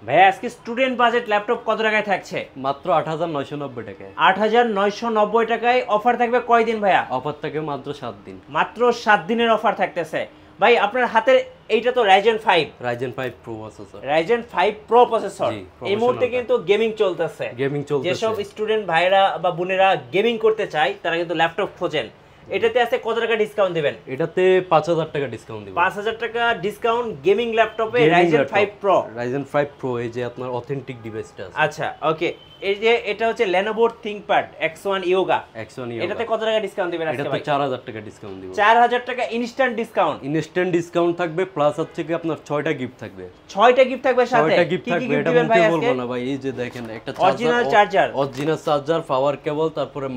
ভাইয়া আজকে student budget laptop কত টাকায় থাকছে? মাত্র ৮৯৯০ টাকায়। ৮৯৯০ টাকায় অফার থাকবে কয়দিন ভাইয়া? অফার থাকে মাত্র ৭ দিন। মাত্র ৭ দিনের অফার থাকতেছে। ভাই আপনার হাতের এইটা তো Ryzen 5 Pro processor. Ryzen 5 Pro processor. এই মুহূর্তে কিন্তু গেমিং চলতেছে। যেসব স্টুডেন্ট ভাইরা বা বোনেরা গেমিং করতে চায় তারা কিন্তু ল্যাপটপ খোঁজেন। এটাতে আছে কত টাকা ডিসকাউন্ট দিবেন? এটাতে ৫০০০ টাকা ডিসকাউন্ট দিব। ৫০০০ টাকা ডিসকাউন্ট গেমিং ল্যাপটপে Ryzen 5 Pro। Ryzen 5 Pro এই যে আপনার অথেন্টিক ডিভাইসটা আছে। আচ্ছা ওকে, এই যে এটা হচ্ছে Lenovo ThinkPad X1 Yoga। এটাতে কত টাকা ডিসকাউন্ট দিবেন আজকে ভাই? এটাতে ৪০০০ টাকা ডিসকাউন্ট দিব। ৪০০০ টাকা ইনস্ট্যান্ট ডিসকাউন্ট। ইনস্ট্যান্ট ডিসকাউন্ট থাকবে প্লাস হচ্ছে কি আপনার ৬টা গিফট থাকবে। ৬টা গিফট থাকবে সাথে? ৬টা গিফট থাকবে, এটা মুখে বলবো না ভাই। এই যে দেখেন একটা অরিজিনাল চার্জার, পাওয়ার কেবল, তারপরে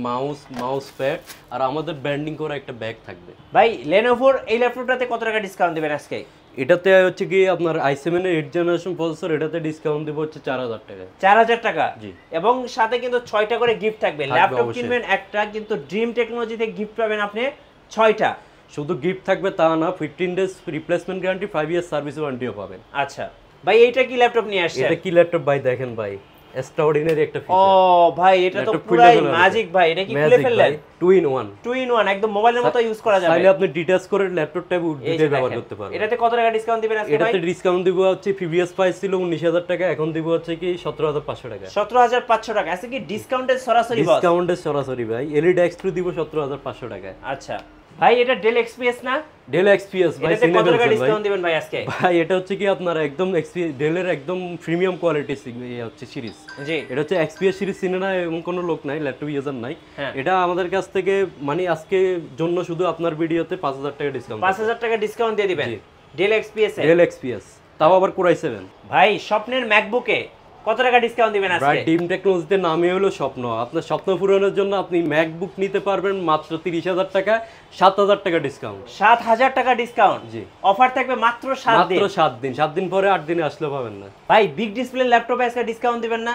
মাউস প্যাড আর আমাদের ব্র্যান্ডিং করা একটা ব্যাগ থাকবে। ভাই Lenovo এই ল্যাপটপটাতে কত টাকা ডিসকাউন্ট দিবেন আজকে? এটাতে হচ্ছে কি আপনার i7 এর 8th জেনারেশন প্রসেসর, এটাতে ডিসকাউন্ট দিব হচ্ছে ৪০০০ টাকা। ৪০০০ টাকা জি। এবং সাথে কিন্তু ৬টা করে গিফট থাকবে। ল্যাপটপ কিনবেন একটা, কিন্তু ড্রিম টেকনোলজিতে গিফট পাবেন আপনি ৬টা। শুধু গিফট থাকবে তা না, 15 days replacement guarantee, 5 year service ওয়ারেন্টিও পাবেন। আচ্ছা ভাই এইটা কি ল্যাপটপ নিয়ে আসছে? এটা কি ল্যাপটপ ভাই? দেখেন ভাই এক্সট্রাঅর্ডিনারি একটা ফিচার। ও ভাই এটা তো পুরাই ম্যাজিক ভাই। এটা কি খুলে ফেললেন? 2 in 1 একদম মোবাইলের মতো ইউজ করা যাবে। চাইলে আপনি ডিটাচ করে ল্যাপটপটা উঠে ব্যবহার করতে পারবেন। এটাতে কত টাকা ডিসকাউন্ট দিবেন আজকে ভাই? এটাতে ডিসকাউন্ট দিব হচ্ছে প্রিভিয়াস প্রাইস ছিল ১৯০০০ টাকা, এখন দিব হচ্ছে কি ১৭৫০০ টাকা। ১৭৫০০ টাকা আছে কি ডিসকাউন্টের সরাসরি? ডিসকাউন্টের সরাসরি ভাই। এলইডি X2 দিব ১৭৫০০ টাকা। আচ্ছা ভাই এটা ডেল এক্সপিএস না? ডেল এক্সপিএস ভাই। এটাতে কত টাকা ডিসকাউন্ট দিবেন ভাই আজকে? ভাই এটা হচ্ছে কি আপনার একদম ডেলের একদম প্রিমিয়াম কোয়ালিটি হচ্ছে সিরিজ। জি এটা হচ্ছে এক্সপিএস সিরিজ চিনে না এমন কোনো লোক নাই, ল্যাপটপ ইউজার নাই। এটা আমাদের কাছ থেকে মানে আজকে জন্য শুধু আপনার ভিডিওতে ৫০০০ টাকা ডিসকাউন্ট। ৫০০০ টাকা ডিসকাউন্ট দিয়ে দিবেন ডেল এক্সপিএস। তাও আবার Core i7। ভাই স্বপ্নের ম্যাকবুকে কত টাকা ডিসকাউন্ট দিবেন আজকে? ভাই ড্রিম টেকনোলজিতে নামই হলো স্বপ্ন। আপনার স্বপ্ন পূরণের জন্য আপনি ম্যাকবুক নিতে পারবেন মাত্র ৩০০০০ টাকা, ৭০০০ টাকা ডিসকাউন্ট। ৭০০০ টাকা ডিসকাউন্ট জি। অফার থাকবে মাত্র ৭ দিন। মাত্র ৭ দিন। ৭ দিন পরে ৮ দিনে আসলে পাবেন না। ভাই বিগ ডিসপ্লে ল্যাপটপে আজকে ডিসকাউন্ট দিবেন না?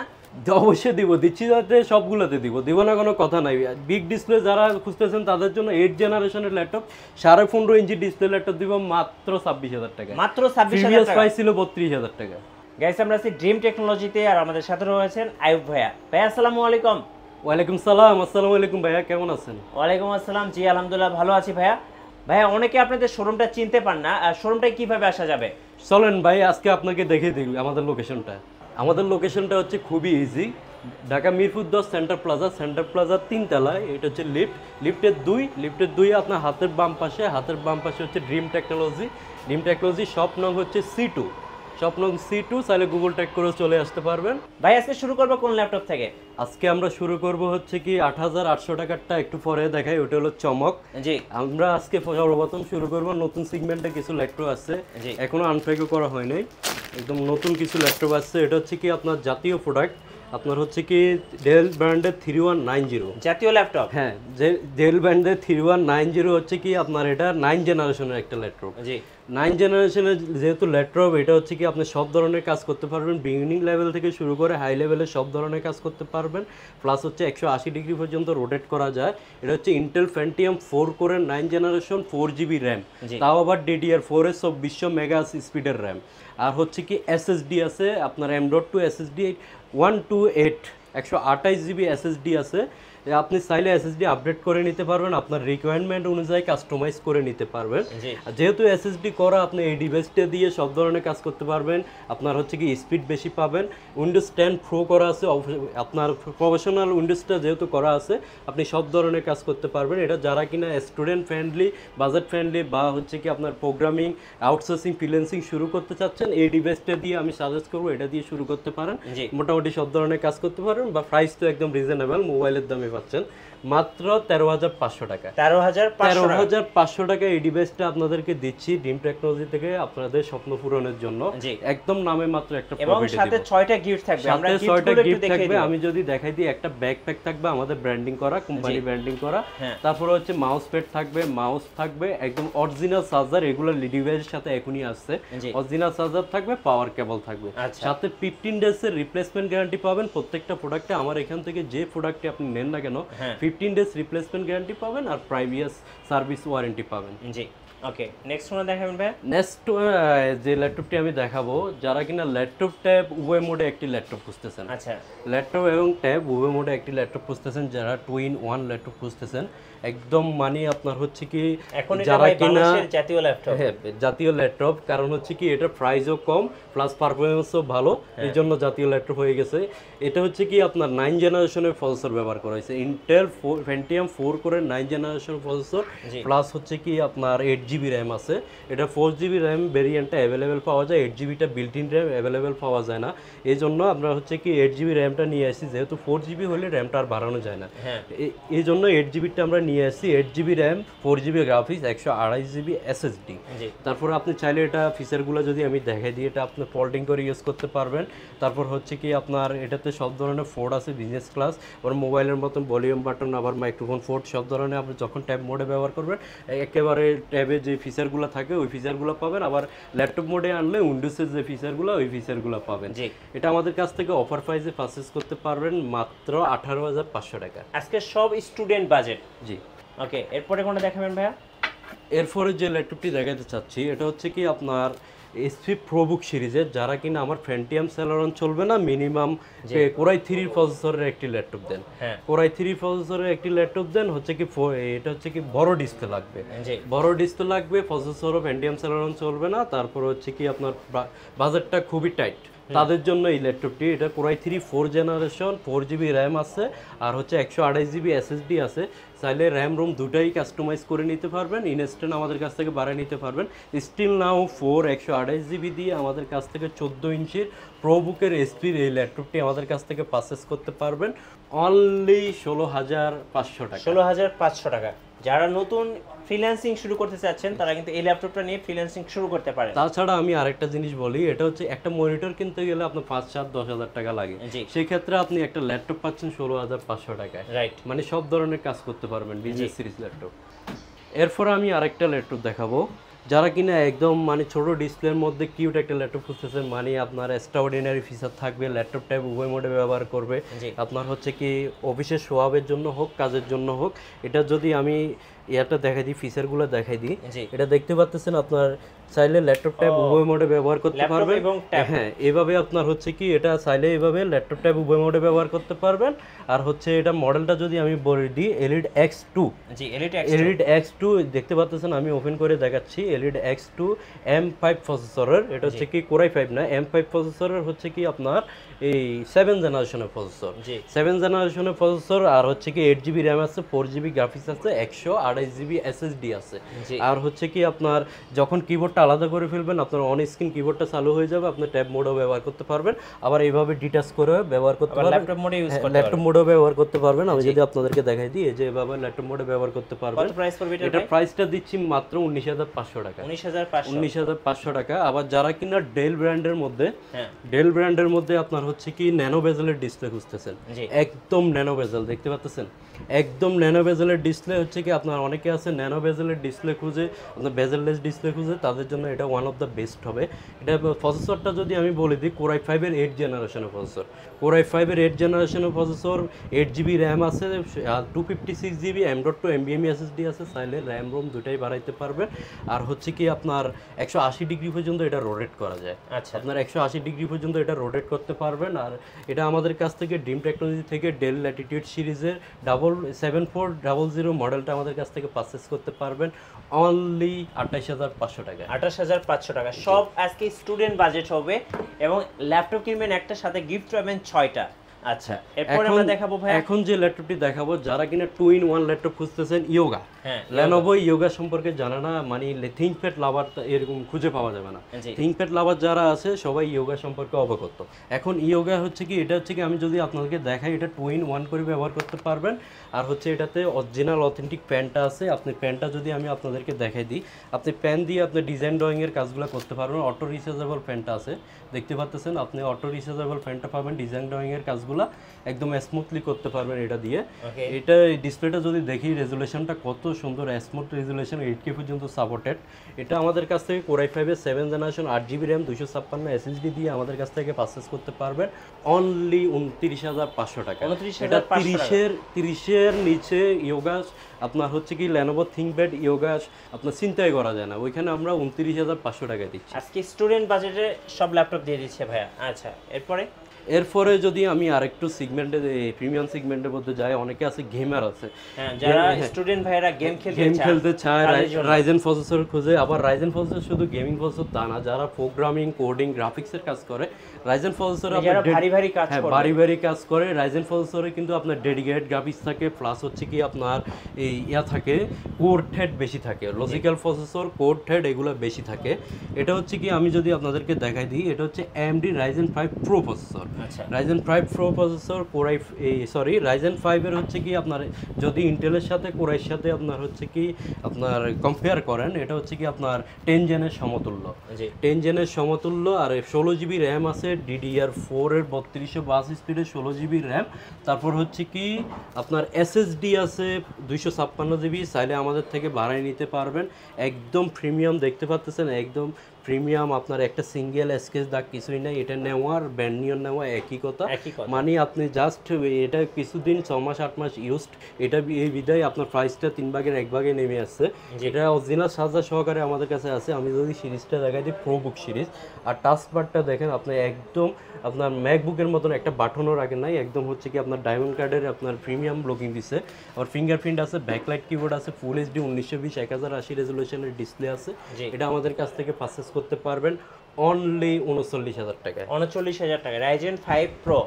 অবশ্যই দিব, দিচ্ছি যাতে সবগুলোতে দিব না কোনো কথা নাই। বিগ ডিসপ্লে যারা খুঁজতেছেন তাদের জন্য 8th জেনারেশনের ল্যাপটপ 15.5 ইঞ্চি ডিসপ্লে ল্যাপটপ দিব মাত্র ২৬০০০ টাকা। মাত্র ২৬০০০ টাকা। প্রাইস ছিল ৩২০০০ টাকা। গাইস আমরা আছি ড্রিম টেকনোলজিতে আর আমাদের সাথে রয়েছেন আইয়ুব ভাইয়া। ভাইয়া আসসালামু আলাইকুম। ওয়ালাইকুম সালাম। আসসালামু আলাইকুম ভাইয়া, কেমন আছেন? ওয়ালাইকুম আসসালাম। জি আলহামদুলিল্লাহ ভালো আছি ভাইয়া। ভাইয়া অনেকে আপনাদের শোরুমটা চিনতে পান না, আর শোরুমটায় কিভাবে আসা যাবে? চলেন ভাই আজকে আপনাকে দেখিয়ে দিই আমাদের লোকেশনটা। আমাদের লোকেশনটা হচ্ছে খুবই easy. Dhaka Mirpur ১০ centre plaza ৩ তলায়। এটা হচ্ছে লিফটের ২ আপনার হাতের বাম পাশে হচ্ছে ড্রিম টেকনোলজি শপ নং হচ্ছে C2। চাইলে গুগল ট্যাগ করে চলে আসতে পারবেন। ভাই আজকে শুরু করবো কোন ল্যাপটপ থেকে? আজকে আমরা শুরু করব হচ্ছে কি ৮৮০০ টাকারটা একটু পরে দেখাই, ওটা হলো চমক। জি আমরা আজকে সর্বপ্রথম শুরু করব নতুন সেগমেন্টে কিছু ল্যাপটপ আছে, এখনো আনপ্যাকও করা হয় নাই, একদম নতুন কিছু ল্যাপটপ আছে। এটা হচ্ছে কি আপনার জাতীয় প্রোডাক্ট, আপনার হচ্ছে কি ডেল ব্র্যান্ডের 3190 জাতীয় ল্যাপটপ। হ্যাঁ ডেল ব্র্যান্ডের 3190 হচ্ছে কি আপনার এটা 9th জেনারেশনের একটা ল্যাপটপ। জি 9th জেনারেশনের যেহেতু ল্যাপটপ, এটা হচ্ছে কি আপনি সব ধরনের কাজ করতে পারবেন, বিগিনিং লেভেল থেকে শুরু করে হাই লেভেলে সব ধরনের কাজ করতে পারবেন। প্লাস হচ্ছে 180 ডিগ্রি পর্যন্ত রোটেট করা যায়। এটা হচ্ছে ইন্টেল Pentium 4 কোরের 9th জেনারেশন 4GB র্যাম, তাও আবার DDR4 এর ২৪০০ মেগা স্পিডের র্যাম। আর হচ্ছে কি SSD আছে আপনার M.2 SSD 128 128GB SSD আছে। আপনি চাইলে SSD আপডেট করে নিতে পারবেন, আপনার রিকোয়ারমেন্ট অনুযায়ী কাস্টমাইজ করে নিতে পারবেন। যেহেতু SSD করা, আপনি এই ডিভাইসটা দিয়ে সব ধরনের কাজ করতে পারবেন। আপনার হচ্ছে কি স্পিড বেশি পাবেন। উইন্ডোজ 10 প্রো করা আছে, আপনার প্রফেশনাল উইন্ডোজটা যেহেতু করা আছে, আপনি সব ধরনের কাজ করতে পারবেন। এটা যারা কিনা স্টুডেন্ট ফ্রেন্ডলি, বাজেট ফ্রেন্ডলি বা হচ্ছে কি আপনার প্রোগ্রামিং, আউটসোর্সিং, ফ্রিল্যান্সিং শুরু করতে চাচ্ছেন, এই ডিভাইসটা দিয়ে আমি সাজেস্ট করবো এটা দিয়ে শুরু করতে পারেন। মোটামুটি সব ধরনের কাজ করতে পারবেন। বা প্রাইস তো একদম রিজনেবল, মোবাইলের দামে পাচ্ছেন মাত্র ১৩৫০০ টাকা। ১৩৫০০ টাকা এই ডিভাইসটা আপনাদেরকে দিচ্ছি ড্রিম টেকনোলজি থেকে আপনাদের স্বপ্ন পূরণের জন্য। একদম নামে মাত্র একটা প্রফিট দিব। সাথে 6টা গিফট থাকবে। আমরা 6টা গিফট থাকবে। আমি যদি দেখাই দিই, একটা ব্যাকপ্যাক থাকবে আমাদের ব্র্যান্ডিং করা, কোম্পানি ব্র্যান্ডিং করা। তারপরে হচ্ছে মাউস প্যাড থাকবে, একদম অরিজিনাল চার্জার, এগুলো ডিভাইসের সাথে এখনই আসছে। অরিজিনাল চার্জার থাকবে, পাওয়ার কেবল থাকবে, সাথে 15 ডেজ এর রিপ্লেসমেন্ট গ্যারান্টি পাবেন প্রত্যেকটা প্রোডাক্টে। আমার এখান থেকে যে প্রোডাক্টে আপনি নেন না কেন 15 ডেজ রিপ্লেসমেন্ট গ্যারান্টি পাবেন আর 5 ইয়ার্স সার্ভিস ওয়ারেন্টি পাবেন। জি ওকে, নেক্সট কোন দেখাবেন ভাই? নেক্সট যে ল্যাপটপটি আমি দেখাবো, যারা কিনা ল্যাপটপ ট্যাব উভয় মোডে একটি ল্যাপটপ খুঁজতেছেন। আচ্ছা, ল্যাপটপ এবং ট্যাব উভয় মোডে একটি ল্যাপটপ খুঁজতেছেন, যারা 2-in-1 ল্যাপটপ খুঁজতেছেন, একদম মানে আপনার হচ্ছে কি এখন এটা যারা ভাই কিনা বাংলাদেশের জাতীয় ল্যাপটপ। হ্যাঁ, জাতীয় ল্যাপটপ, কারণ হচ্ছে কি এটা প্রাইসও কম প্লাস পারফরমেন্সও ভালো, এই জন্য জাতীয় ল্যাপটপ হয়ে গেছে। এটা হচ্ছে কি আপনার 9 জেনারেশনের প্রসেসর ব্যবহার করা হয়েছে, ইন্টেল Pentium 4 করে 9 জেনারেশন প্রসেসর, প্লাস হচ্ছে কি আপনার 8GB র্যাম আছে। এটা 4GB র্যাম ভেরিয়েন্টটা অ্যাভেলেবেল পাওয়া যায়, 8GBটা বিল্ট ইন র্যাম অ্যাভেলেবেল পাওয়া যায় না, এই জন্য আমরা হচ্ছে কি 8GB র্যামটা নিয়ে আসি, যেহেতু 4GB হলে র্যামটা আর বাড়ানো যায় না, এই জন্য 8GBটা আমরা নিয়ে আসি। 8GB RAM, 4GB graphics, 128GB SSD। তারপর আপনি চাইলে এটা ফিচারগুলো যদি আমি দেখাই দিই, এটা আপনি ফোল্ডিং করে ইউজ করতে পারবেন। তারপর হচ্ছে কি আপনার এটাতে সব ধরনের ফোর্ড আছে, বিজনেস ক্লাস, ওর মোবাইলের মতন ভলিউম বাটন, আবার মাইক্রোফোন ফোর্ড, সব ধরনের আপনি যখন ট্যাব মোডে ব্যবহার করবেন একেবারে ট্যাবে যে ফিচারগুলো থাকে ওই ফিচারগুলো পাবেন, আবার ল্যাপটপ মোডে আনলে উইন্ডোজের যে ফিচারগুলো ওই ফিচারগুলো পাবেন। এটা আমাদের কাছ থেকে অফার প্রাইসে পারচেজ করতে পারবেন মাত্র 18,500 টাকা। আজকে সব স্টুডেন্ট বাজেট। জি, ওকে, এরপরে কোনটা দেখাবেন ভাইয়া? এরপরে যে ল্যাপটপটি দেখাতে চাচ্ছি এটা হচ্ছে কি আপনার এসপি প্রোবুক সিরিজের, যারা কিনা আমার Pentium Celeron চলবে না, মিনিমাম কোরাই 3 প্রসেসরের একটি ল্যাপটপ দেন, কোরাই 3 প্রসেসরের একটি ল্যাপটপ দেন, হচ্ছে কি এটা হচ্ছে কি বড় ডিসপ্লে লাগবে, বড় ডিসপ্লে লাগবে, প্রসেসরও Pentium Celeron চলবে না, তারপর হচ্ছে কি আপনার বাজেটটা খুবই টাইট, তাদের জন্য এই ল্যাপটপটি। এটা কোরাই 3 4 জেনারেশন, 4GB র্যাম আছে, আর হচ্ছে 128GB SSD আছে। চাইলে র্যাম রোম দুটাই কাস্টমাইজ করে নিতে পারবেন, ইনস্ট্যান্ট আমাদের কাছ থেকে বাড়িয়ে নিতে পারবেন। স্টিল নাও 128GB দিয়ে আমাদের কাছ থেকে 14 ইঞ্চির প্রোবুকের এসপির এই ল্যাপটপটি আমাদের কাছ থেকে পারচেজ করতে পারবেন অনলি 16,500 টাকা। 16,500 টাকা। যারা নতুন ফ্রিল্যান্সিং শুরু করতে চাচ্ছেন তারা কিন্তু এই ল্যাপটপটা নিয়ে ফ্রিল্যান্সিং শুরু করতে পারেন। তাছাড়া আমি আরেকটা জিনিস বলি, এটা হচ্ছে একটা মনিটর কিনতে গেলে আপনার 5-7-10,000 টাকা লাগে, সেই ক্ষেত্রে আপনি একটা ল্যাপটপ পাচ্ছেন 16,500 টাকায়, রাইট? মানে সব ধরনের কাজ করতে পারবেন, বিজনেস সিরিজ ল্যাপটপ। এরপর আমি আরেকটা ল্যাপটপ দেখাবো, যারা কিনা একদম মানে ছোট ডিসপ্লের মধ্যে কিউট একটা ল্যাপটপ খুঁজতেছেন, মানে আপনার এক্সট্রাঅর্ডিনারি ফিচার থাকবে, ল্যাপটপ টাইপ উভয় মোডে ব্যবহার করবে, আপনার হচ্ছে কি অফিসের শোয়াবের জন্য হোক, কাজের জন্য হোক। এটা যদি আমি এটা দেখাই দিই, ফিচারগুলো দেখাই দিই, এটা দেখতে পাচ্ছেন আপনার চাইলে ল্যাপটপ ট্যাব উভয় মোডে ব্যবহার করতে পারবেন। হ্যাঁ, এভাবে আপনার হচ্ছে কি এটা চাইলে এভাবে ল্যাপটপ ট্যাব উভয় মোডে ব্যবহার করতে পারবেন। আর হচ্ছে এটা মডেলটা যদি আমি বলে দিই, Elite X2। জি, Elite X2 দেখতে পাচ্ছেন, আমি ওপেন করে দেখাচ্ছি। Elite X2 M5 প্রসেসরের, এটা হচ্ছে কি কোরাই 5 না, M5 প্রসেসরের হচ্ছে কি আপনার এই 7 জেনারেশনের প্রসেসর, 7 জেনারেশনের প্রসেসর, আর হচ্ছে কি 8GB র্যাম আছে, 4GB গ্রাফিক্স আছে, 128GB SSD আছে। আর হচ্ছে কি আপনার যখন কিবোর্ডটা আলাদা করে ফেলবেন, আপনার অন স্ক্রিন কিবোর্ডটা চালু হয়ে যাবে, আপনি ট্যাব মোডও ব্যবহার করতে পারবেন, আবার এইভাবে ডিটাচ করে ব্যবহার করতে পারবেন, ল্যাপটপ মোডে ইউজ করতে পারবেন, ল্যাপটপ মোডও ব্যবহার করতে পারবেন। আমি যদি আপনাদেরকে দেখাই দিই, এই যে এভাবে ল্যাপটপ মোডে ব্যবহার করতে পারবেন। কত প্রাইস পড়বে এটা? প্রাইসটা দিচ্ছি মাত্র 19,500 টাকা। 19,500 টাকা। আবার যারা কিনা ডেল ব্র্যান্ডের মধ্যে, ডেল ব্র্যান্ডের মধ্যে আপনার হচ্ছে কি ন্যানো বেজেলের ডিসপ্লে খুঁজতেছেন, একদম ন্যানো বেজেল দেখতে পাচ্ছেন, একদম ন্যানো বেজেলের ডিসপ্লে হচ্ছে কি আপনার অনেকে আছে ন্যানো বেজেলের ডিসপ্লে খুঁজে, আপনার বেজেললেস ডিসপ্লে খুঁজে, তাদের জন্য এটা ওয়ান অফ দ্য বেস্ট হবে। এটা প্রসেসরটা যদি আমি বলে দিই, কোরাই 5-এর 8 জেনারেশনের প্রসেসর, কোরাই 5-এর 8 জেনারেশনের প্রসেসর, 8GB র্যাম আছে, 256GB M.2 NVMe SSD আছে, চাইলে র্যাম রোম দুটাই বাড়াইতে পারবেন। আর হচ্ছে কি আপনার 180 ডিগ্রি পর্যন্ত এটা রোটেট করা যায়, আচ্ছা, আপনার 180 ডিগ্রি পর্যন্ত এটা রোটেট করতে পারবেন। আর এটা আমাদের কাছ থেকে ড্রিম টেকনোলজি থেকে ডেল ল্যাটিটিউড সিরিজের 7400 মডেলটা আমাদের কাছ থেকে পারচেজ করতে পারবেন অনলি 28,500 টাকা। 28,500 টাকা। সব আজকে স্টুডেন্ট বাজেট হবে, এবং ল্যাপটপ কিনবেন একটা, সাথে গিফট পাবেন 6টা। আচ্ছা, এরপর আমরা দেখাবো ভাই, এখন যে ল্যাপটপটি দেখাবো, যারা কিনা 2-in-1 ল্যাপটপ খুঁজতেছেন, ইয়োগা, Lenovo ইয়োগা সম্পর্কে জানা না, মানে থিংকপ্যাড লাভার এরকম খুঁজে পাওয়া যাবে না। থিংকপ্যাড লাভার যারা আছে সবাই ইয়োগা সম্পর্কে অবগত। এখন ইয়োগা হচ্ছে কি, এটা হচ্ছে কি আমি যদি আপনাদেরকে দেখাই, এটা 2-in-1 করে ব্যবহার করতে পারবেন। আর হচ্ছে এটাতে অরিজিনাল অথেন্টিক প্যানটা আছে, আপনি প্যানটা যদি আমি আপনাদেরকে দেখাই দিই, আপনি প্যান দিয়ে আপনি ডিজাইন ড্রয়িংয়ের কাজগুলো করতে পারবেন। অটো রিচার্জেবল প্যানটা আছে, দেখতে পাচ্ছেন, আপনি অটো রিচার্জেবল প্যানটা পাবেন, ডিজাইন ড্রয়িংয়ের কাজগুলো কাজগুলা একদম স্মুথলি করতে পারবেন এটা দিয়ে। এটা ডিসপ্লেটা যদি দেখি রেজুলেশনটা কত সুন্দর, স্মুথ রেজুলেশন, 8K পর্যন্ত সাপোর্টেড। এটা আমাদের কাছ থেকে Core i5 এর 7 জেনারেশন 8GB RAM 256 SSD দিয়ে আমাদের কাছ থেকে পারচেজ করতে পারবেন অনলি 29,500 টাকা। এটা 30-এর নিচে ইয়োগাস আপনার হচ্ছে কি Lenovo ThinkPad ইয়োগাস আপনার চিন্তাই করা যায় না, ওইখানে আমরা 29,500 টাকা দিচ্ছি। আজকে স্টুডেন্ট বাজেটে সব ল্যাপটপ দিয়ে দিচ্ছে ভাইয়া। আচ্ছা, এরপরে যদি আমি আরেকটু সেগমেন্টে প্রিমিয়াম সেগমেন্টের মধ্যে যাই, অনেকে আছে গেমার আছে, যারা স্টুডেন্ট ভাইরা গেম খেলতে চায় রাইজেন প্রসেসর খোঁজে। আবার রাইজেন প্রসেসর শুধু গেমিং প্রসেসর তা না, যারা প্রোগ্রামিং কোডিং গ্রাফিক্সের কাজ করে রাইজেন প্রসেসর ভারী কাজ করে রাইজেন প্রসেসরে কিন্তু আপনার ডেডিকেটেড গ্রাফিক্স থাকে, প্লাস হচ্ছে কি আপনার এই থাকে কোর থ্রেড বেশি থাকে, লজিক্যাল প্রসেসর কোর থ্রেড এগুলো বেশি থাকে। এটা হচ্ছে কি আমি যদি আপনাদেরকে দেখাই দিই, এটা হচ্ছে AMD Ryzen 5 Pro processor. Ryzen 5 Pro processor Ryzen 5 এর হচ্ছে কি আপনার যদি ইন্টেলের সাথে কোরাইয়ের সাথে আপনার হচ্ছে কি আপনার কম্পেয়ার করেন, এটা হচ্ছে কি আপনার 10 জেনের সমতুল্য, 10 জেনের সমতুল্য। আর 16GB র্যাম আছে, DDR4 এর 3252 স্পিডের 16GB র্যাম। তারপর হচ্ছে কি আপনার SSD আছে 256GB, চাইলে আমাদের থেকে বাড়াই নিতে পারবেন। একদম প্রিমিয়াম দেখতে পাচ্ছেন, একদম প্রিমিয়াম, আপনার একটা সিঙ্গেল স্কেচ দাগ কিছুই নাই। এটা নেওয়ার ব্র্যান্ড নিউ নেওয়া একই কথা, মানে আপনি জাস্ট এটা কিছুদিন 6 মাস 8 মাস ইউজড, এটা এই বিদায় আপনার প্রাইসটা 3 ভাগের 1 ভাগে নেমে আসছে। এটা অরিজিনাল চার্জার সহকারে আমাদের কাছে আছে। আমি যদি সিরিজটা দেখাই দিই, প্রোবুক সিরিজ, আর টাচবারটা দেখেন আপনি একদম আপনার ম্যাকবুকের মতন একটা বাটনও রাখেন নাই, একদম হচ্ছে কি আপনার ডায়মন্ড কার্ডের আপনার প্রিমিয়াম লুকিং দিছে। আর ফিঙ্গারপ্রিন্ট আছে, ব্যাকলাইট কিবোর্ড আছে, ফুল এইচডি 1920 1080 রেজুলেশনের ডিসপ্লে আছে। এটা আমাদের কাছ থেকে পারচেজ করতে পারবেন অনলি 39,000 টাকায়। 39,000 টাকা Ryzen 5 Pro।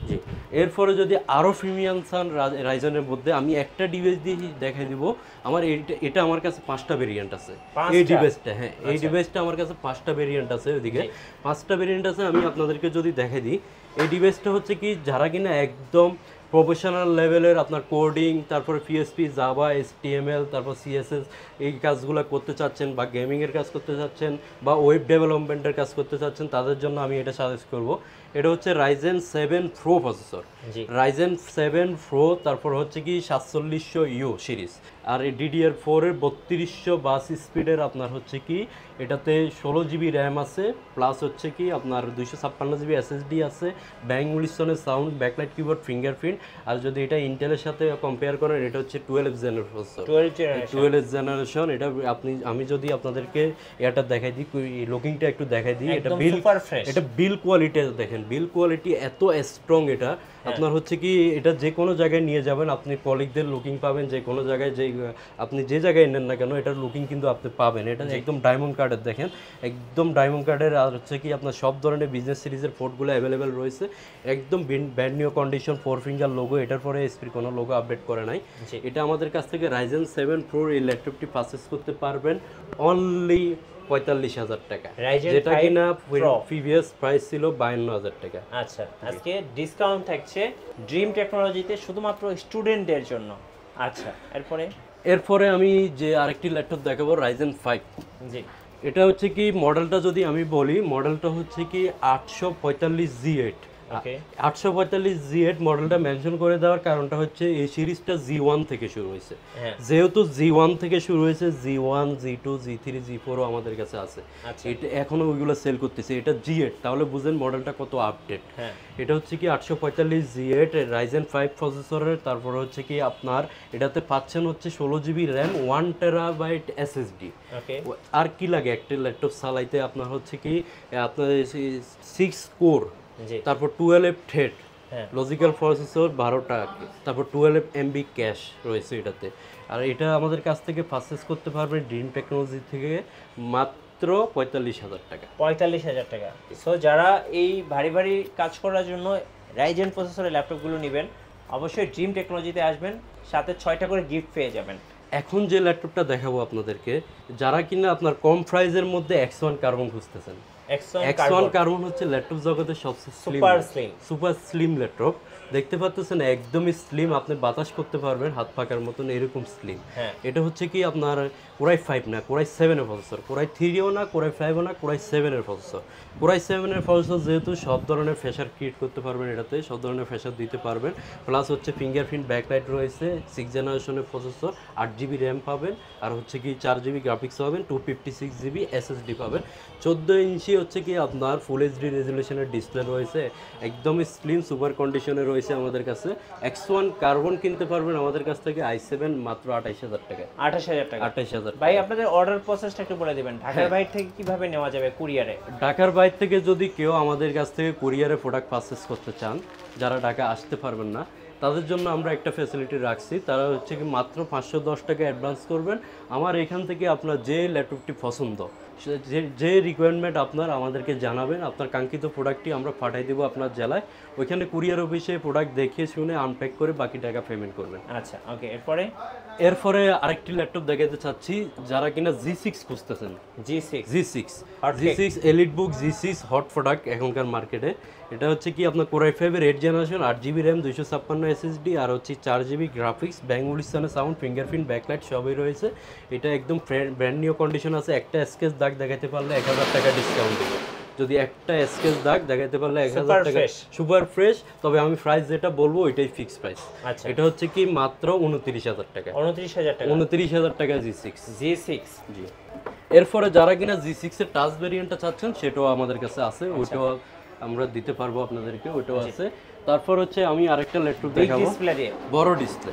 জি, এরপরে যদি আরো প্রিমিয়াম চান রাইজেনের মধ্যে, আমি একটা ডিভাইস দিয়ে দেখাই দিব। আমার এটা আমার কাছে 5টা ভেরিয়েন্ট আছে এই ডিভাইসটা। হ্যাঁ, এই ডিভাইসটা আমার কাছে 5টা ভেরিয়েন্ট আছে, ওইদিকে 5টা ভেরিয়েন্ট আছে। আমি আপনাদেরকে যদি দেখাই দিই, এই ডিভাইসটা হচ্ছে কি যারা কিনা একদম প্রফেশনাল লেভেলের আপনার কোডিং, তারপরে PHP, জাভা, HTML, তারপর CSS এই কাজগুলো করতে চাচ্ছেন, বা গেমিংয়ের কাজ করতে চাচ্ছেন, বা ওয়েব ডেভেলপমেন্টের কাজ করতে চাচ্ছেন, তাদের জন্য আমি এটা সাজেস্ট করব। এটা হচ্ছে Ryzen 7 Pro processor, Ryzen 7 Pro, তারপর হচ্ছে কি 4700U সিরিজ। আর এই DDR4 এর 3252 স্পিডের আপনার হচ্ছে কি এটাতে 16GB র্যাম আছে, প্লাস হচ্ছে কি আপনার 256GB SSD আছে, ব্যাং উইলসনের সাউন্ড, ব্যাকলাইট কিবোর্ড, ফিঙ্গারপ্রিন্ট। আর যদি এটা ইন্টেলের সাথে কম্পেয়ার করেন, এটা হচ্ছে 12th জেনারেশন, 12th জেনারেশন। এটা আমি যদি আপনাদেরকে এটা দেখাই দিই, লুকিংটা একটু দেখাই দিই, এটা বিল কোয়ালিটি দেখেন, বিল কোয়ালিটি এত স্ট্রং। এটা আপনার হচ্ছে কি এটা যে কোনো জায়গায় নিয়ে যাবেন, আপনি কলিগদের লুকিং পাবেন, যে কোনো জায়গায় আপনি যে জায়গায় নেন না কেন, এটার লুকিং কিন্তু আপনি পাবেন। এটা একদম ডায়মন্ড কার্ডের, দেখেন একদম ডায়মন্ড কার্ডের। আর হচ্ছে কি আপনার সব ধরনের বিজনেস সিরিজের পোর্টগুলো অ্যাভেলেবেল রয়েছে, একদম brand new condition, 4 finger logo. এটার পরে এসপির কোনো লোগো আপডেট করে নাই। এটা আমাদের কাছ থেকে Ryzen 7 Pro এই ল্যাপটপটি পারচেজ করতে পারবেন অনলি 45,000 টাকা, যেটা কিনা প্রিভিয়াস প্রাইস ছিল 52,000 টাকা। আচ্ছা, আজকে ডিসকাউন্ট থাকছে ড্রিম টেকনোলজিতে শুধুমাত্র স্টুডেন্টদের জন্য। আচ্ছা, এরপরে আমি যে আরেকটি ল্যাপটপ দেখাবো Ryzen 5। জি, এটা হচ্ছে কি মডেলটা যদি আমি বলি, মডেলটা হচ্ছে কি 845G8। 845G8 মডেলটা মেনশন করে দেওয়ার কারণটা হচ্ছে এই সিরিজটা G1 থেকে শুরু হয়েছে। যেহেতু G1 থেকে শুরু হয়েছে, G1, G2, G3, G4 ও আমাদের কাছে আছে। এটা এখনো ওইগুলো সেল করতেছে। এটা G8, তাহলে বুঝেন মডেলটা কত আপডেট। এটা হচ্ছে কি 845G8 Ryzen 5 প্রসেসরের। তারপর হচ্ছে কি আপনার এটাতে পাচ্ছেন হচ্ছে 16GB র্যাম, 1TB SSD। আর কি লাগে একটা ল্যাপটপ চালাইতে, আপনার হচ্ছে কি আপনার 6 কোর, তারপর 12 থ্রেড, লজিক্যাল প্রসেসর 12টা, তারপর 12 MB ক্যাশ রয়েছে এটাতে। আর এটা আমাদের কাছ থেকে পারচেজ করতে পারবে ড্রিম টেকনোলজি থেকে মাত্র 45,000 টাকা। 45,000 টাকা। সো যারা এই ভারী ভারী কাজ করার জন্য রাইজেন প্রসেসরের ল্যাপটপগুলো নেবেন, অবশ্যই ড্রিম টেকনোলজিতে আসবেন, সাথে 6টা করে গিফট পেয়ে যাবেন। এখন যে ল্যাপটপটা দেখাবো আপনাদেরকে, যারা কিনা আপনার কম প্রাইসের মধ্যে X1 কার্বন খুঁজতেছেন, X1 কার্বন হচ্ছে ল্যাপটপ জগতের সবচেয়ে সুপার স্লিম ল্যাপটপ। দেখতে পাচ্ছেন একদমই স্লিম, আপনি বাতাস করতে পারবেন হাত পাকার মতন, এরকম স্লিম। এটা হচ্ছে কি আপনার কোরাই 5 না, কোরাই 7 এর প্রসেসর, কোরাই 3ও না, কোরাই 5ও না, কোরাই 7 এর প্রসেসর। কোরাই 7 এর প্রসেসর যেহেতু সব ধরনের ফ্রেশার ক্রিয়েট করতে পারবেন, এটাতে সব ধরনের ফ্রেশার দিতে পারবেন, প্লাস হচ্ছে ফিঙ্গারপ্রিন্ট ব্যাকলাইট রয়েছে, 6 জেনারেশনের প্রসেসর, 8GB র্যাম পাবেন, আর হচ্ছে কি 4GB গ্রাফিক্স পাবেন, 256GB SSD পাবেন, 14 ইঞ্চি হচ্ছে কি আপনার ফুল এইচডি রেজুলেশনের ডিসপ্লে রয়েছে, একদম স্লিম সুপার কন্ডিশনে রয়েছে আমাদের কাছে। X1 কার্বন কিনতে পারবেন আমাদের কাছ থেকে i7 মাত্র 28000 টাকা। 28000 টাকা। 28000 ভাই আপনাদের অর্ডার প্রসেসটা একটু বলে দিবেন, ঢাকার বাইরে থেকে কিভাবে নেওয়া যাবে কুরিয়ারে? ঢাকার বাইরে থেকে যদি কেউ আমাদের কাছ থেকে কুরিয়ারে প্রোডাক্ট পারচেস করতে চান, যারা ঢাকা আসতে পারবেন না, তাদের জন্য আমরা একটা ফ্যাসিলিটি রাখছি। তারা হচ্ছে কি মাত্র 510 টাকা অ্যাডভান্স করবেন, আমার এখান থেকে আপনার যে ল্যাপটপটি পছন্দ, যে রিকোয়ারমেন্ট আপনার আমাদেরকে জানাবেন, আপনার কাঙ্ক্ষিত প্রোডাক্টটি আমরা পাঠিয়ে দেবো আপনার জেলায়, ওইখানে কুরিয়ার অফিসে প্রোডাক্ট দেখে শুনে আনপ্যাক করে বাকি টাকা পেমেন্ট করবেন। আচ্ছা, ওকে। এরপরে আরেকটি ল্যাপটপ দেখাতে চাচ্ছি, যারা কিনা G6 খুঁজতেছেন। G6 এলিট বুক G6 হট প্রোডাক্ট এখনকার মার্কেটে। এটা হচ্ছে কি আপনার কোরাই 5 এর 8 জেনারেশন, 8GB র্যাম, 256 SSD, আর হচ্ছে 4GB গ্রাফিক্স, ব্যাঙ্গুলিস্তানের সাউন্ড, ফিঙ্গারপ্রিন্ট ব্যাকলাইট সবই রয়েছে। এটা একদম ব্র্যান্ড নিউ কন্ডিশন আছে। একটা স্কেচ দাগ দেখাতে পারলে 1000 টাকা ডিসকাউন্ট দেবো। যদি একটা স্কেচ দাগ দেখাতে পারলে 1000 টাকা, সুপার ফ্রেশ। তবে আমি প্রাইস যেটা বলবো ওইটাই ফিক্স প্রাইস। আচ্ছা, এটা হচ্ছে কি মাত্র 29000 টাকা। 29000 টাকা G6 জি। এরপরে যারা কিনা G6 এর টাচ ভেরিয়েন্টটা চাচ্ছেন, সেটাও আমাদের কাছে আছে, ওইটাও আমরা দিতে পারবো আপনাদেরকে, ওইটাও আছে। তারপর হচ্ছে আমি আরেকটা ল্যাপটপ দেখাবো, বড় ডিসপ্লে।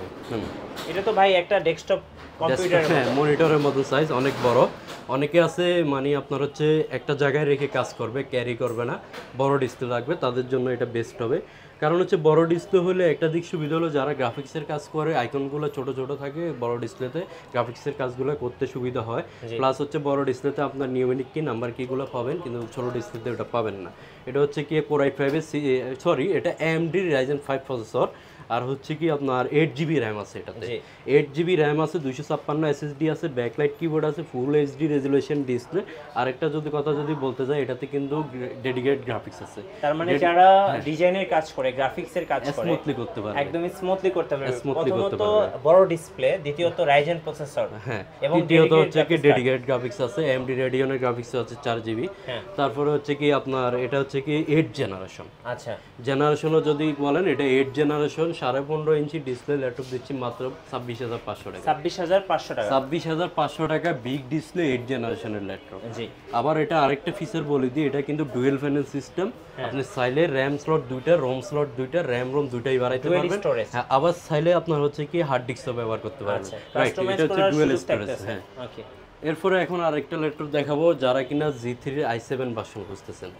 এটা তো ভাই একটা ডেস্কটপ কম্পিউটার, মনিটরের মতো সাইজ, অনেক বড়। অনেকে আছে মানে আপনার হচ্ছে একটা জায়গায় রেখে কাজ করবে, ক্যারি করবে না, বড় ডিসপ্লে লাগবে, তাদের জন্য এটা বেস্ট হবে। কারণ হচ্ছে বড় ডিসপ্লে হলে একটা দিক সুবিধা হলো, যারা গ্রাফিক্সের কাজ করে আইকনগুলো ছোট ছোট থাকে, বড় ডিসপ্লেতে গ্রাফিক্সের কাজগুলো করতে সুবিধা হয়। প্লাস হচ্ছে বড় ডিসপ্লেতে আপনার নিউমেরিক কি নাম্বার কিগুলো পাবেন, কিন্তু ছোট ডিসপ্লেতে ওটা পাবেন না। এটা হচ্ছে কি কোরাই 5 এটা AMD Ryzen 5 প্রসেসর, আর হচ্ছে কি আপনার 8GB র্যাম আছে এটাতে। 8GB র্যাম আছে, 256 SSD আছে, ব্যাকলাইট কিবোর্ড আছে, ফুল এইচডি রেজুলেশন ডিসপ্লে। আরেকটা কথা যদি বলতে যাই, এটাতে কিন্তু ডেডিকেটেড গ্রাফিক্স আছে। তার মানে যারা ডিজাইনের কাজ করে, গ্রাফিক্সের কাজ করে, স্মুথলি করতে পারবে, একদম স্মুথলি করতে পারবে। প্রথমত বড় ডিসপ্লে, দ্বিতীয়ত রাইজেন প্রসেসর, এবং তৃতীয়ত হচ্ছে কি ডেডিকেটেড গ্রাফিক্স আছে, AMD Radeon-এর গ্রাফিক্স আছে 4GB। তারপরে হচ্ছে কি আপনার এটা হচ্ছে কি 8 জেনারেশন। আচ্ছা, জেনারেশনও যদি বলেন, এটা 8 জেনারেশন 15.5 ইঞ্চি ডিসপ্লে ল্যাপটপ দিচ্ছি মাত্র 26500 টাকা। 26500 টাকা বিগ ডিসপ্লে 8 জেনারেশনের ল্যাপটপ। জি। আবার এটা আরেকটা ফিচার বলে দিই, এটা কিন্তু ডুয়েল প্যানেল সিস্টেম। আপনি চাইলে র্যাম স্লট 2টা, রোম স্লট 2টা, র্যাম রোম 2টাই বাড়াইতে পারবেন। আবার চাইলে আপনার হচ্ছে কি হার্ড ডিস্কও ব্যবহার করতে পারবেন। রাইট, এটা হচ্ছে ডুয়েল স্টোরেজ। হ্যাঁ, ওকে। এরপরে এখন আরেকটা ল্যাপটপ দেখাবো, যারা কিনা G3 i7 ভার্সন খুঁজতেছেন।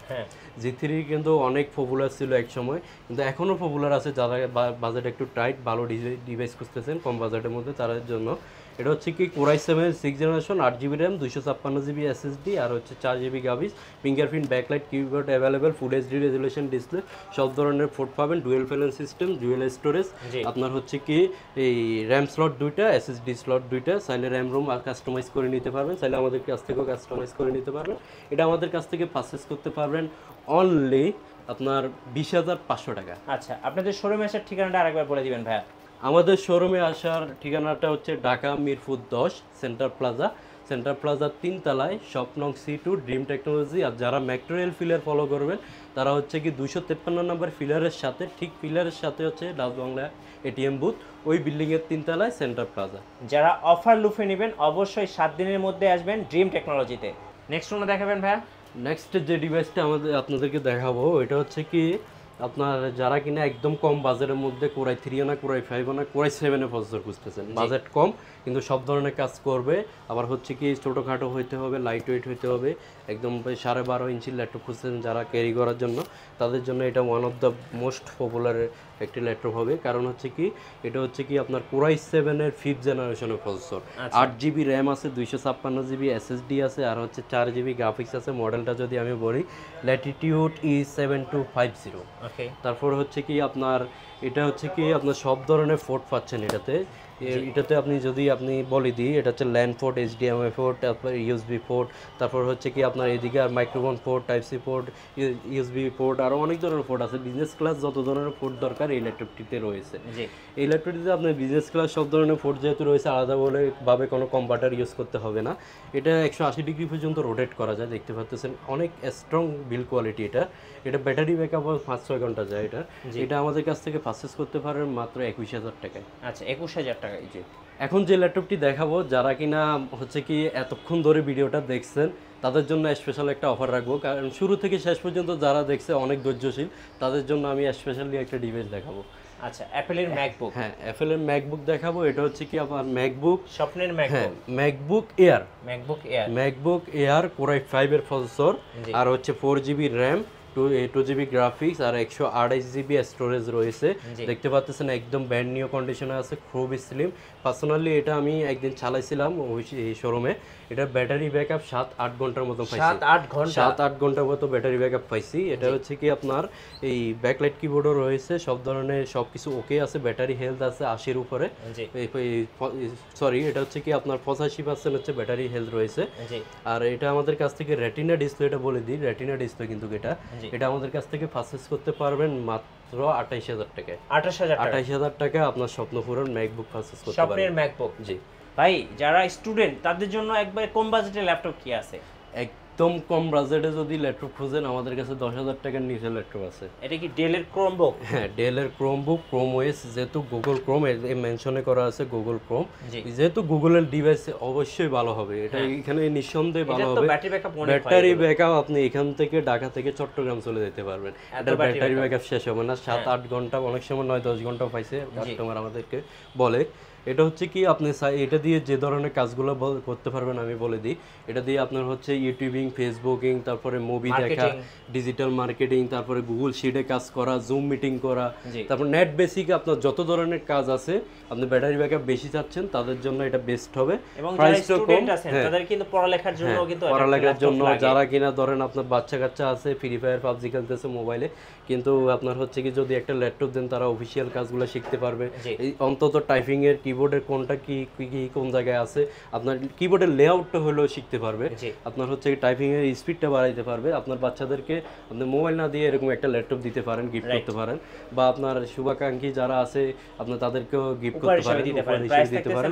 G3 কিন্তু অনেক পপুলার ছিল এক সময়, কিন্তু এখনো পপুলার আছে। যারা বাজেট একটু টাইট, ভালো ডিভাইস খুঁজতেছেন কম বাজেটের মধ্যে, তাদের জন্য এটা হচ্ছে কি core i 7 6 generation, 8GB RAM, 256GB SSD, আর হচ্ছে 4GB graphics, fingerprint backlight keyboard available, full HD resolution display, সব ধরনের পোর্ট পাবেন, dual panel system, dual storage. আপনার হচ্ছে কি এই র্যাম স্লট 2টা, SSD স্লট 2টা, চাইলে র্যাম রোম আর কাস্টমাইজ করে নিতে পারবেন, চাইলে আমাদের কাছ থেকেও কাস্টমাইজ করে নিতে পারবেন। এটা আমাদের কাছ থেকে পারচেজ করতে পারবেন অনলি আপনার 20500 টাকা। আচ্ছা, আপনাদের শোরুমে আসার ঠিকানাটা আরেকবার বলে দিবেন ভাইয়া। আমাদের শোরুমে আসার ঠিকানাটা হচ্ছে ঢাকা মিরপুর 10 সেন্টার প্লাজা 3 তলায়, শপ নং C2 ড্রিম টেকনোলজি। আর যারা মেট্রো রেল ফিলার ফলো করবেন, তারা হচ্ছে কি 253 নম্বর ফিলারের সাথে, ঠিক ফিলারের সাথে হচ্ছে ডাচ বাংলা ATM বুথ, ওই বিল্ডিংয়ের 3 তলায় সেন্টার প্লাজা। যারা অফার লুফে নেবেন, অবশ্যই 7 দিনের মধ্যে আসবেন ড্রিম টেকনোলজিতে। নেক্সট ওনা দেখাবেন ভাইয়া। নেক্সট যে ডিভাইসটা আপনাদেরকে দেখাবো, এটা হচ্ছে কি আপনার যারা কিনা একদম কম বাজেটের মধ্যে কোরাই 3 না, কোরাই 5 না, কোরাই 7 এর প্রসেসর খুঁজতেছেন, বাজেট কম কিন্তু সব ধরনের কাজ করবে, আবার হচ্ছে কি ছোটোখাটো হইতে হবে, লাইট ওয়েট হইতে হবে, একদম 12.5 ইঞ্চির ল্যাপটপ খুঁজতেছেন যারা ক্যারি করার জন্য, তাদের জন্য এটা one of the most popular একটি ল্যাপটপ হবে। কারণ হচ্ছে কি এটা হচ্ছে কি আপনার কোরাই 7 এর 5th জেনারেশনের প্রসেসর, 8GB র্যাম আছে, 256GB SSD আছে, আর হচ্ছে 4GB গ্রাফিক্স আছে। মডেলটা যদি আমি বলি, ল্যাটিটিউড E7250। তারপর হচ্ছে কি আপনার এটা হচ্ছে কি আপনার সব ধরনের পোর্ট পাচ্ছেন এটাতে, এটাতে আপনি যদি আপনি বলে দিই, এটা হচ্ছে ল্যান্ড পোর্ট, এইচডিএমআই পোর্ট, তারপর ইউএসবি পোর্ট, তারপর হচ্ছে কি আপনার এদিকে আর microphone port, type C port, USB port, আরও অনেক ধরনের পোর্ট আছে। বিজনেস ক্লাস যত ধরনের পোর্ট দরকার এই ল্যাপটপটিতে রয়েছে। এই ল্যাপটপটিতে আপনার বিজনেস ক্লাস সব ধরনের পোর্ট যেহেতু রয়েছে, আলাদাভাবে কোনো কনভার্টার ইউজ করতে হবে না। এটা 180 ডিগ্রি পর্যন্ত রোটেট করা যায়, দেখতে পাচ্ছেন অনেক স্ট্রং বিল্ড কোয়ালিটি। এটা ব্যাটারি ব্যাকআপ 5-6 ঘন্টা যায়। এটা আমাদের কাছ থেকে পারচেস করতে পারেন মাত্র 21,000 টাকায়। আচ্ছা, 21,000 টাকায়। জি, এখন যে ল্যাপটপটি দেখাবো, যারা কিনা হচ্ছে কি এতক্ষণ ধরে ভিডিওটা দেখছেন তাদের জন্য স্পেশাল একটা অফার রাখবো, কারণ শুরু থেকে শেষ পর্যন্ত যারা দেখছে অনেক ধৈর্যশীল, তাদের জন্য আমি স্পেশালি একটা ডিভাইস দেখাবো। আচ্ছা, অ্যাপেলের ম্যাকবুক। হ্যাঁ, অ্যাপেলের ম্যাকবুক দেখাবো। এটা হচ্ছে কি আপনার ম্যাকবুক, স্বপ্নের MacBook, MacBook air core i5 এর প্রসেসর, আর হচ্ছে 4GB র্যাম, 2GB গ্রাফিক্স, আর 128GB স্টোরেজ রয়েছে। দেখতে পাচ্ছেন একদম ব্র্যান্ড নিউ কন্ডিশনে আছে, খুব স্লিম। পার্সোনালি এটা আমি একদিন চালাইছিলাম ওই শোরুমে। এটা ব্যাটারি ব্যাকআপ 7-8 ঘন্টার মতো পাইছি। 7-8 ঘন্টার মতো ব্যাটারি ব্যাকআপ পাইছি। এটা হচ্ছে কি আপনার এই ব্যাকলাইট কিবোর্ডও রয়েছে, সব ধরনের সবকিছু ওকে আছে। ব্যাটারি হেলথ আছে 80-র উপরে, সরি এটা হচ্ছে কি আপনার 85% হচ্ছে ব্যাটারি হেলথ রয়েছে। আর এটা আমাদের কাছ থেকে রেটিনা ডিসপ্লে, এটা বলে দিই রেটিনা ডিসপ্লে কিন্তু এটা আমাদের কাছ থেকে পারচেজ করতে পারবেন মাত্র 28,000 টাকায়। 28,000 টাকা আপনার স্বপ্ন পূরণ ম্যাকবুক পারচেজ করতে পারবেন। স্বপ্নের ম্যাকবুক। জি ভাই, যারা স্টুডেন্ট তাদের জন্য একবার কম বাজেটের ল্যাপটপ কি আছে? একদম কম বাজেটে যদি ল্যাপটপ খুঁজেন, আমাদের কাছে 10,000 টাকার নিচে ল্যাপটপ আছে। এটা কি ডেলের ক্রোমবুক? হ্যাঁ, ডেলের ক্রোমবুক, ক্রোম ওএস, যেহেতু গুগল ক্রোম মেনশনে করা আছে, গুগল ক্রোম, যেহেতু গুগলের ডিভাইস অবশ্যই ভালো হবে। এটা এখানে নিঃসন্দেহে ভালো হবে। ব্যাটারি ব্যাকআপ আপনি এখান থেকে ঢাকা থেকে চট্টগ্রাম চলে যেতে পারবেন, এটা ব্যাটারি ব্যাকআপ শেষ হবে না। 7-8 ঘন্টা, অনেক সময় 9-10 ঘন্টা পাইছে কাস্টমার আমাদেরকে বলে। এটা হচ্ছে কি আপনি এটা দিয়ে যে ধরনের কাজগুলো করতে পারবেন আমি বলে দিই। এটা দিয়ে আপনার হচ্ছে ইউটিউবিং, ফেসবুকিং, তারপরে মুভি দেখা, ডিজিটাল মার্কেটিং, তারপরে গুগল শিটে কাজ করা, জুম মিটিং করা, তারপর নেট বেসিক আপনার যত ধরনের কাজ আছে। আপনি ব্যাটারি ব্যাকআপ বেশি চাচ্ছেন তাদের জন্য এটা বেস্ট হবে। প্রাইসটা কম, তাদের কিন্তু পড়ালেখার জন্য কিন্তু পড়ালেখার জন্য যারা কিনা ধরেন আপনার বাচ্চা কাচ্চা আছে, ফ্রি ফায়ার পাবজি খেলতেছে মোবাইলে, কিন্তু আপনার হচ্ছে কি যদি একটা ল্যাপটপ দেন তারা অফিসিয়াল কাজগুলো শিখতে পারবে। অন্তত টাইপিং এর, কিবোর্ডের কোনটা কি কোন জায়গায় আছে, আপনার কিবোর্ডের লেআউটটা হলেও শিখতে পারবে। আপনার হচ্ছে টাইপিং এর স্পিডটা বাড়াইতে পারবে। আপনার বাচ্চাদেরকে আপনি মোবাইল না দিয়ে এরকম একটা ল্যাপটপ দিতে পারেন, গিফট করতে পারেন, বা আপনার শুভাকাঙ্ক্ষী যারা আছে আপনি তাদেরকেও গিফট করতে পারেন, উপহার হিসেবে দিতে পারেন।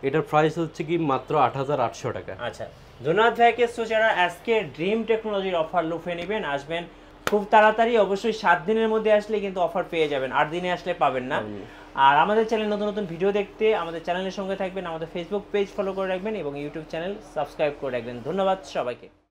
এটার প্রাইস হচ্ছে কি মাত্র 8,800 টাকা। আচ্ছা, ধন্যবাদ ভাইকে। সো যারা আজকে ড্রিম টেকনোলজির অফার লুফে নেবেন, আসবেন খুব তাড়াতাড়ি, অবশ্যই 7 দিনের মধ্যে আসলে কিন্তু অফার পেয়ে যাবেন, 8 দিনে আসলে পাবেন না। আর আমাদের চ্যানেল নতুন নতুন ভিডিও দেখতে আমাদের চ্যানেলের সঙ্গে থাকবেন, আমাদের ফেসবুক পেজ ফলো করে রাখবেন এবং ইউটিউব চ্যানেল সাবস্ক্রাইব করে রাখবেন। ধন্যবাদ সবাইকে।